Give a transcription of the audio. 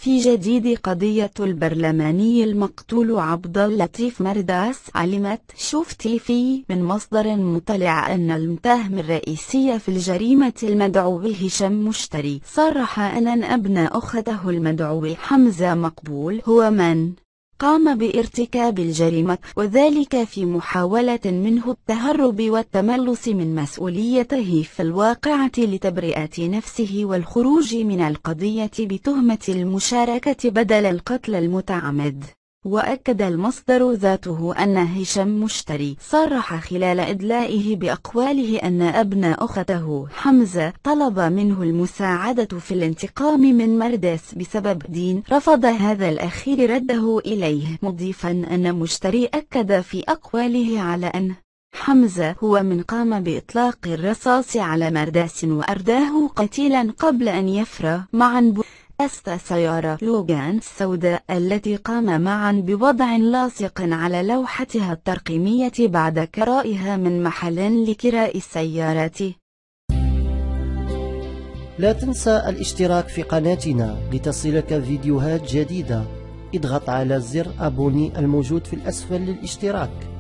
في جديد قضية البرلماني المقتول عبد اللطيف مرداس. علمت شوف تيفي من مصدر مطلع أن المتهم الرئيسي في الجريمة المدعو هشام مشتري صرح أن ابن أخته المدعو حمزة مقبول هو من قام بارتكاب الجريمة، وذلك في محاولة منه التهرب والتملص من مسؤوليته في الواقعة لتبرئة نفسه والخروج من القضية بتهمة المشاركة بدل القتل المتعمد. وأكد المصدر ذاته أن هشام مشتري صرح خلال إدلائه بأقواله أن ابن أخته حمزة طلب منه المساعدة في الانتقام من مرداس بسبب دين، رفض هذا الأخير رده إليه، مضيفا أن مشتري أكد في أقواله على أن حمزة هو من قام بإطلاق الرصاص على مرداس وأرداه قتيلا قبل أن يفر معا سيارة لوغان السوداء التي قام معا بوضع لاصق على لوحتها الترقيمية بعد كرائها من محل لكراء السيارات. لا تنسى الاشتراك في قناتنا لتصلك فيديوهات جديدة. اضغط على زر أبوني الموجود في الأسفل للاشتراك.